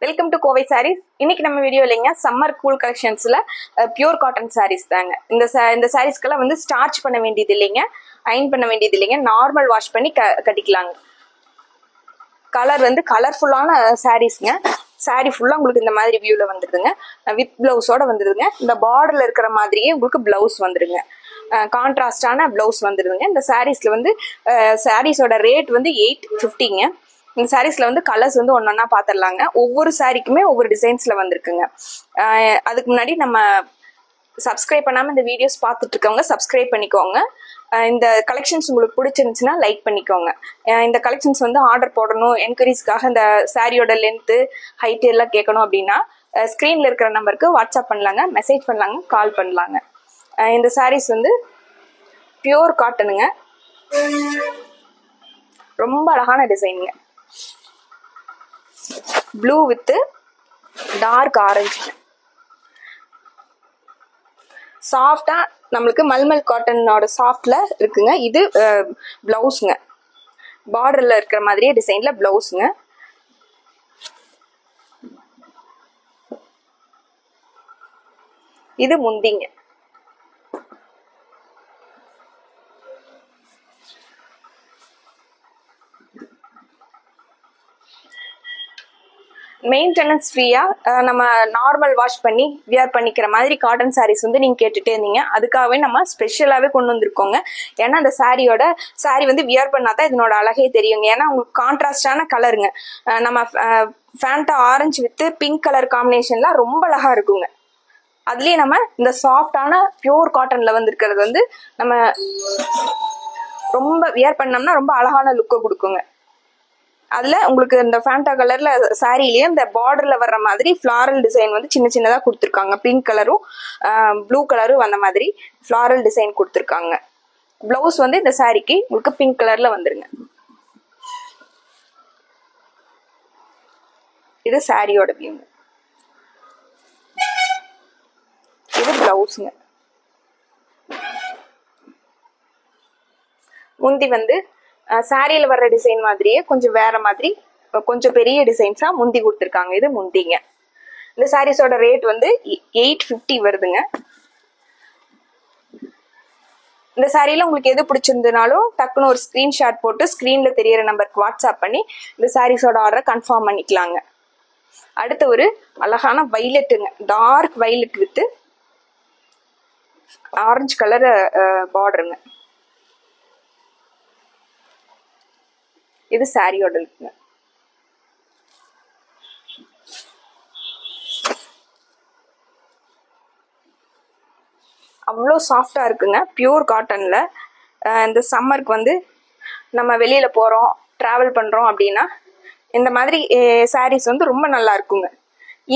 Welcome to Kovai saris. இன்னைக்கு நம்ம video இல்லைங்க, சம்மர் கூல் கலெக்ஷன்ஸ்ல பியூர் காட்டன் சாரீஸ் தாங்க. இந்த சாரீஸ்க்கெல்லாம் வந்து ஸ்டார்ச் பண்ண வேண்டியது இல்லைங்க, அயன் பண்ண வேண்டியது இல்லைங்க, நார்மல் வாஷ் பண்ணி கட்டிக்கலாங்க. கலர் வந்து கலர்ஃபுல்லான சாரீஸ்ங்க. சாரீ ஃபுல்லா உங்களுக்கு இந்த மாதிரி வியூல வந்துருதுங்க, வித் பிளவுஸோட வந்துருதுங்க. இந்த பார்டர்ல இருக்கிற மாதிரியே உங்களுக்கு பிளவுஸ் வந்துருங்க, கான்ட்ராஸ்டான பிளவுஸ் வந்துருதுங்க. இந்த சாரீஸ்ல வந்து சாரீஸோட ரேட் வந்து 850ங்க. இந்த சாரீஸ்ல வந்து கலர்ஸ் வந்து ஒன்னொன்னா பாத்திரலாங்க. ஒவ்வொரு சாரீக்குமே ஒவ்வொரு டிசைன்ஸ்ல வந்திருக்குங்க. அதுக்கு முன்னாடி நம்ம சப்ஸ்கிரைப் பண்ணாம இந்த வீடியோஸ் பார்த்துட்டு இருக்கவங்க சப்ஸ்கிரைப் பண்ணிக்கோங்க. இந்த கலெக்ஷன்ஸ் உங்களுக்கு பிடிச்சிருந்துச்சுன்னா லைக் பண்ணிக்கோங்க. இந்த கலெக்ஷன்ஸ் வந்து ஆர்டர் போடணும், என்கொயரிஸ்க்காக இந்த சாரியோட லென்த்து ஹைட் எல்லாம் கேட்கணும் அப்படின்னா ஸ்க்ரீன்ல இருக்கிற நம்பருக்கு வாட்ஸ்அப் பண்ணலாங்க, மெசேஜ் பண்ணலாங்க, கால் பண்ணலாங்க. இந்த சாரீஸ் வந்து பியூர் காட்டனுங்க, ரொம்ப அழகான டிசைனுங்க. ப்ளூ வித் டார்க் ஆரஞ்சு, சாஃப்டா நம்மளுக்கு மல்மல் காட்டனோட சாஃப்ட்ல இருக்குங்க. இது பிளவுஸ்ங்க, பார்டர்ல இருக்கிற மாதிரியே டிசைன்ல பிளவுஸ்ங்க. இது முந்திங்க. மெயின்டெனன்ஸ் ஃப்ரீயா நம்ம நார்மல் வாஷ் பண்ணி வியர் பண்ணிக்கிற மாதிரி காட்டன் சாரீஸ் வந்து நீங்க கேட்டுட்டே இருந்தீங்க. அதுக்காகவே நம்ம ஸ்பெஷலாவே கொண்டு வந்திருக்கோங்க. ஏன்னா அந்த சாரி வந்து வியர் பண்ணாதான் இதனோட அழகே தெரியுங்க. ஏன்னா உங்களுக்கு கான்ட்ராஸ்டான கலருங்க. நம்ம Fanta orange with pink colour காம்பினேஷன்லாம் ரொம்ப அழகா இருக்குங்க. அதுலயே நம்ம இந்த சாஃப்டான பியூர் காட்டன்ல வந்திருக்கிறது வந்து நம்ம ரொம்ப வியர் பண்ணோம்னா ரொம்ப அழகான லுக்கை கொடுக்குங்க. அதுல உங்களுக்கு இந்த ஃபேண்டா கலர்ல சாரிலேயே இந்த பார்டர்ல வர்ற மாதிரி ஃபிளாரல் டிசைன் வந்து சின்ன சின்னதா கொடுத்துருக்காங்க. பிங்க் கலரும் ப்ளூ கலரும் வந்த மாதிரி ஃபிளாரல் டிசைன் கொடுத்துருக்காங்க. பிளவுஸ் வந்து இந்த சாரிக்கு உங்களுக்கு பிங்க் கலர்ல வந்துருங்க. இது சாரியோட வியூ, இது பிளவுஸ்ங்க. முந்தி வந்து சாரியில வர்ற டிசைன் மாதிரியே கொஞ்சம் வேற மாதிரி கொஞ்சம் பெரிய டிசைன்ஸா முந்தி கொடுத்துருக்காங்க. இது முந்திங்க. இந்த சாரீஸோட ரேட் வந்து 850 வருதுங்க. இந்த சாரியில உங்களுக்கு எது பிடிச்சிருந்தனாலும் டக்குன்னு ஒரு ஸ்கிரீன்ஷாட் போட்டு ஸ்கிரீன்ல தெரியற நம்பருக்கு வாட்ஸ்அப் பண்ணி இந்த சாரீஸோட ஆர்டரை கன்ஃபார்ம் பண்ணிக்கலாங்க. அடுத்து ஒரு அழகான வைலட்டுங்க, dark violet with orange colour பார்டருங்க. இது சாரியோட இருக்குங்க. அவ்வளோ சாஃப்டா இருக்குங்க, பியூர் காட்டன்ல. இந்த சம்மருக்கு வந்து நம்ம வெளியில போறோம், டிராவல் பண்றோம் அப்படின்னா இந்த மாதிரி சாரீஸ் வந்து ரொம்ப நல்லா இருக்குங்க.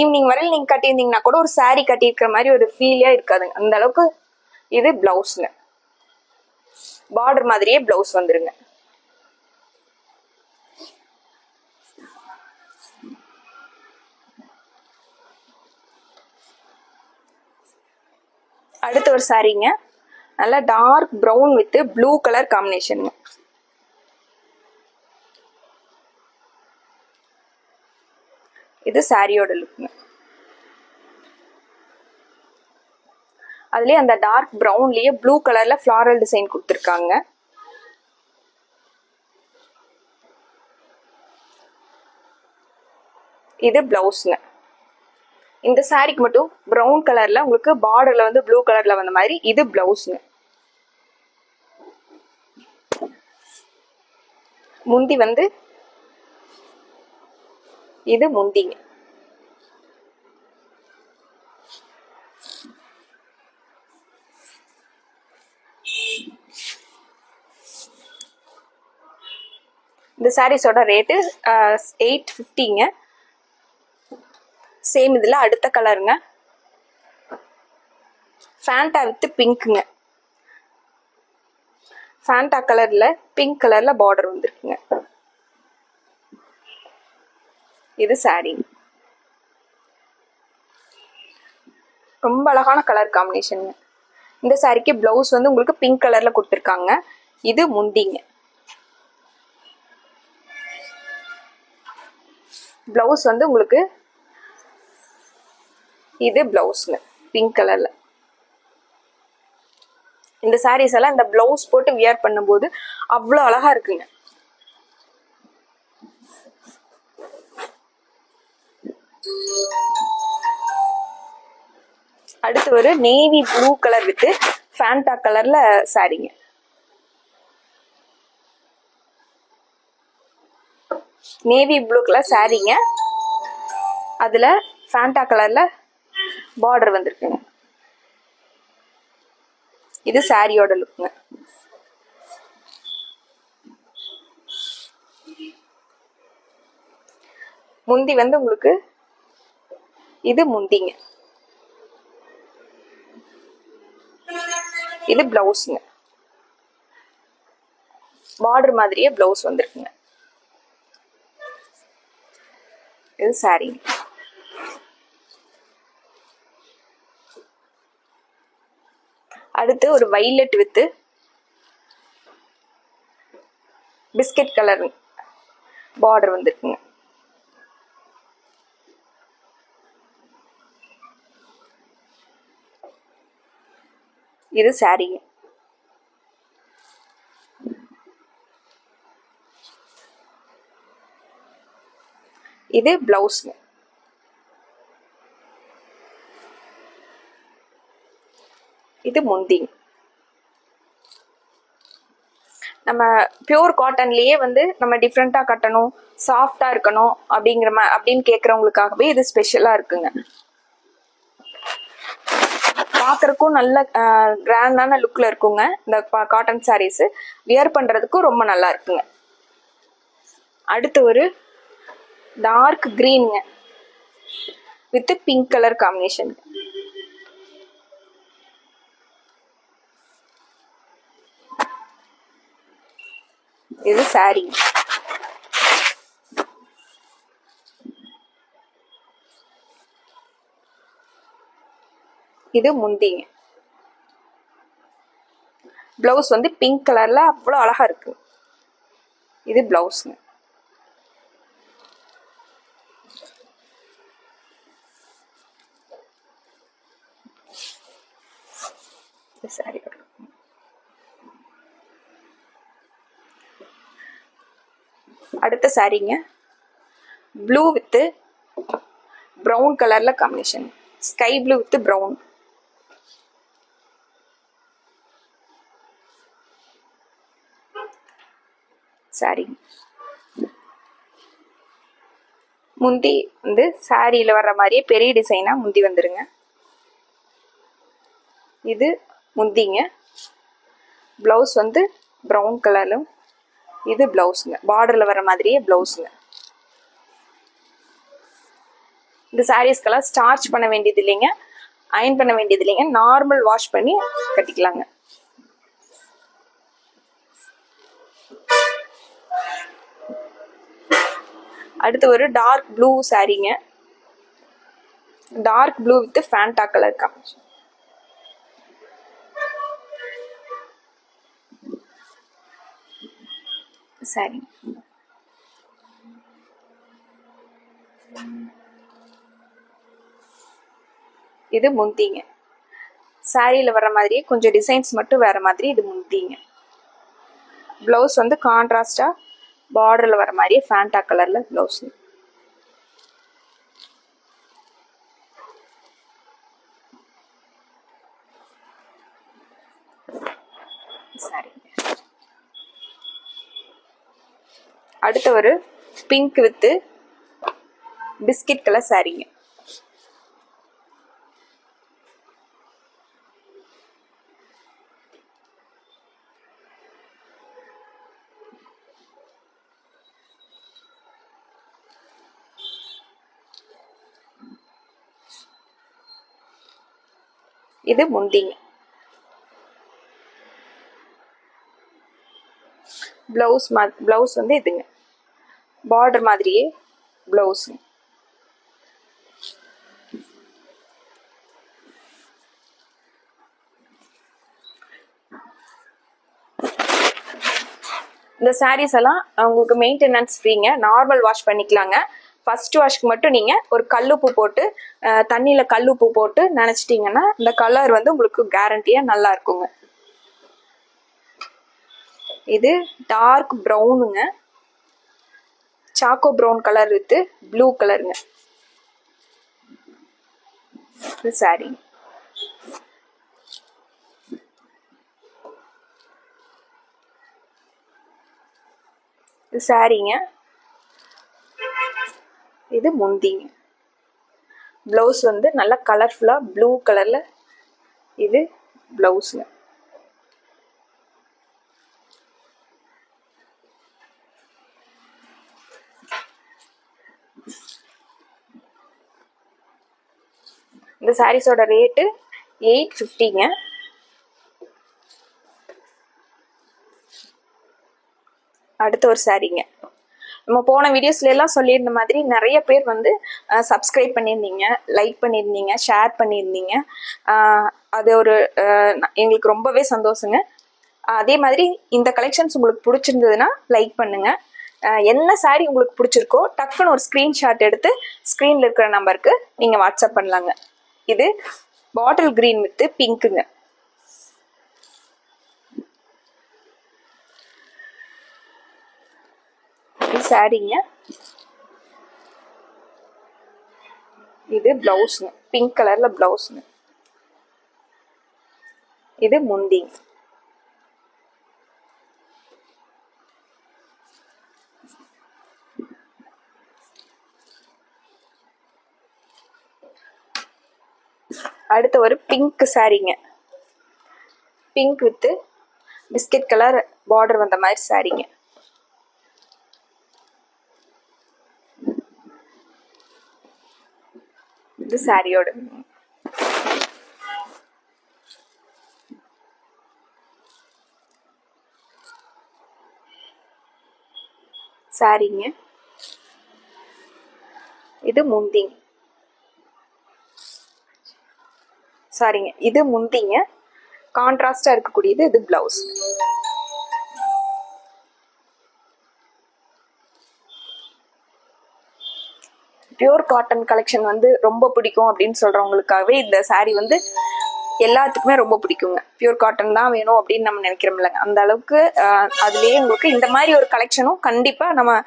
ஈவினிங் வரையில் நீங்க கட்டியிருந்தீங்கன்னா கூட ஒரு சாரி கட்டியிருக்கிற மாதிரி ஒரு ஃபீலே இருக்காதுங்க, அந்த அளவுக்கு. இது பிளவுஸ்ங்க, பார்டர் மாதிரியே பிளவுஸ் வந்துருங்க. அடுத்த ஒரு சாரீங்க, நல்லா dark brown with blue colour காம்பினேஷனுங்க. இது சாரியோட லுக்குங்க. அதுலயே அந்த டார்க் ப்ரௌன்லயே ப்ளூ கலர்ல ஃபிளாரல் டிசைன் கொடுத்துருக்காங்க. இது பிளவுஸ்ங்க. இந்த சாரிக்கு மட்டும் ப்ரௌன் கலர்ல உங்களுக்கு பார்டர்ல வந்து ப்ளூ கலர்ல வந்த மாதிரி இது பிளவுஸ்ங்க. முந்தி வந்து இது முந்திங்க. இந்த சாரீஸோட ரேட்டு 850ங்க. சேம் இதுல அடுத்த கலருங்க, ஃபேண்டா வித் பிங்க்குங்க. ஃபேண்டா கலர்ல பிங்க் கலர்ல பார்டர் வந்துருக்குங்க. இது சாரி, ரொம்ப அழகான கலர் காம்பினேஷன். இந்த சாரிக்கு பிளவுஸ் வந்து உங்களுக்கு பிங்க் கலர்ல கொடுத்துருக்காங்க. இது முந்திங்க. பிளவுஸ் வந்து உங்களுக்கு இது பிளவுஸ்ங்க பிங்க் கலர்ல. இந்த சாரீஸ் எல்லாம் இந்த பிளவுஸ் போட்டு வியர் பண்ணும்போது அவ்வளோ அழகா இருக்குங்க. அடுத்து ஒரு navy blue colour with Fanta கலர்ல சாரீங்க. நேவி ப்ளூ கலர் சாரீங்க, அதுல ஃபேண்டா கலர்ல பார்டர் வந்திருக்குங்க. இது சாரியோட லுக்குங்க. முந்தி வந்து உங்களுக்கு இது முந்திங்க. இது பிளவுஸ்ங்க. பார்டர் மாதிரியே பிளவுஸ் வந்திருக்குங்க. இது சாரி. அடுத்து ஒரு violet with biscuit colour border வந்திருக்குங்க. இது சாரிங்க. இது பிளவுஸ்ங்க. இது முந்திங்க. நம்ம பியூர் காட்டன்லயே வந்து நம்ம டிஃப்ரெண்டா கட்டணும், சாஃப்டா இருக்கணும் அப்படின்னு கேக்குறவங்களுக்காகவே இது ஸ்பெஷலா இருக்குங்க. பாக்குறதுக்கும் நல்ல கிராண்டான லுக்ல இருக்குங்க. இந்த காட்டன் சாரீஸ் வியர் பண்றதுக்கும் ரொம்ப நல்லா இருக்குங்க. அடுத்து ஒரு டார்க் கிரீன்ங்க வித் பிங்க் கலர் காம்பினேஷன். இது சாரி. இது முந்திங்க. பிளவுஸ் வந்து பிங்க் கலர்ல அவ்வளவு அழகா இருக்கு. இது பிளவுஸ்ங்க. சாரி. அடுத்த சாரிங்க ப்ளூ வித் பிரவுன் கலர்ல combination. Sky blue with brown. Sorry. முந்தி வந்து சாரியில வர்ற மாதிரியே பெரிய டிசைனா முந்தி வந்துருங்க. இது முந்திங்க. பிளவுஸ் வந்து பிரவுன் கலர்லும். இது பிளவுஸ்ங்க. பார்டர்ல வர மாதிரியே பிளவுஸ்ங்க. இந்த சாரீஸ்க்கெல்லாம் ஸ்டார்ச் பண்ண வேண்டியது இல்லைங்க, அயன் பண்ண வேண்டியது இல்லைங்க. நார்மல் வாஷ் பண்ணி கட்டிக்கலாங்க. அடுத்து ஒரு டார்க் ப்ளூ சாரீங்க. Dark blue with Fanta colour combination. Sari. இது முந்திங்க. சாரியில வர மாதிரியே கொஞ்சம் டிசைன்ஸ் மட்டும் வேற மாதிரி. இது முந்திங்க. பிளவுஸ் வந்து கான்ட்ராஸ்டா பார்டர்ல வர மாதிரியே ஃபேண்டா கலர்ல பிளவுஸ். சாரி. அடுத்து ஒரு பிங்க் வித் பிஸ்கட் கலர் சாரிங்க. இது முந்திங்க. பிளவுஸ் வந்து இதுங்க. பார்டர் மாதிரியே பிளவுஸ். இந்த சாரீஸ் எல்லாம் உங்களுக்கு மெயின்டெனன்ஸ் ஃப்ரீங்க. நார்மல் வாஷ் பண்ணிக்கலாங்க. ஃபர்ஸ்ட் வாஷ்க்கு மட்டும் நீங்க ஒரு கல்லுப்பு போட்டு தண்ணியில கல்லுப்பு போட்டு நினைச்சிட்டீங்கன்னா இந்த கலர் வந்து உங்களுக்கு கேரண்டியா நல்லா இருக்குங்க. இது டார்க் ப்ரௌனுங்க, choco brown colour with blue கலருங்க. இது சாரி. இது சாரிங்க. இது முந்திங்க. பிளவுஸ் வந்து நல்லா கலர்ஃபுல்லா ப்ளூ கலர்ல இது பிளவுஸ்ங்க. இந்த சாரீஸோட ரேட்டு 850ங்க. அடுத்த ஒரு சாரீங்க. நம்ம போன வீடியோஸ்ல எல்லாம் சொல்லியிருந்த மாதிரி நிறைய பேர் வந்து சப்ஸ்கிரைப் பண்ணியிருந்தீங்க, லைக் பண்ணியிருந்தீங்க, ஷேர் பண்ணியிருந்தீங்க. அது ஒரு எங்களுக்கு ரொம்பவே சந்தோஷங்க. அதே மாதிரி இந்த கலெக்ஷன்ஸ் உங்களுக்கு பிடிச்சிருந்ததுன்னா லைக் பண்ணுங்க. என்ன சாரீ உங்களுக்கு பிடிச்சிருக்கோ டக்குன்னு ஒரு ஸ்கிரீன்ஷாட் எடுத்து ஸ்க்ரீன்ல இருக்கிற நம்பருக்கு நீங்க வாட்ஸ்அப் பண்ணலாங்க. இது பாட்டில் கிரீன் வித் பிங்க்குங்க. சாரீங்க. இது பிளவுஸ்ங்க, பிங்க் கலர்ல பிளவுஸ்ங்க. இது முந்திங்க. அடுத்த ஒரு பிங்க் சாரீங்க. Pink with biscuit colour border வந்த மாதிரி சாரீங்க. இது சாரியோட சாரீங்க. இது முந்திங்க. சாரிங்க, இது முந்திங்க. கான்ட்ராஸ்டா இருக்கக்கூடியது இது பிளவுஸ். பியூர் காட்டன் கலெக்ஷன் வந்து ரொம்ப பிடிக்கும் அப்படின்னு சொல்றவங்களுக்காகவே இந்த சாரீ வந்து எல்லாத்துக்குமே ரொம்ப பிடிக்குங்க. பியூர் காட்டன் தான் வேணும் அப்படின்னு நம்ம நினைக்கிறோம்ல, அந்த அளவுக்கு அதுலயே உங்களுக்கு இந்த மாதிரி ஒரு கலெக்ஷனும் கண்டிப்பா நம்ம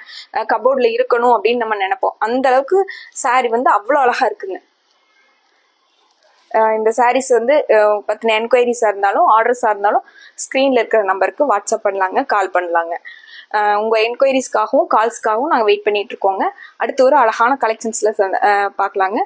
கபோர்ட்ல இருக்கணும் அப்படின்னு நம்ம நினைப்போம். அந்த அளவுக்கு சாரீ வந்து அவ்வளோ அழகா இருக்குங்க. இந்த சாரீஸ் வந்து பத்தின என்கொயரிஸா இருந்தாலும் ஆர்டர்ஸா இருந்தாலும் ஸ்கிரீன்ல இருக்கிற நம்பருக்கு வாட்ஸ்அப் பண்ணலாங்க, கால் பண்ணலாங்க. உங்க என்கொயரிஸ்க்காகவும் கால்ஸ்க்காகவும் நாங்கள் வெயிட் பண்ணிட்டு இருக்கோங்க. அடுத்து ஒரு அழகான கலெக்ஷன்ஸ்ல பார்க்கலாங்க.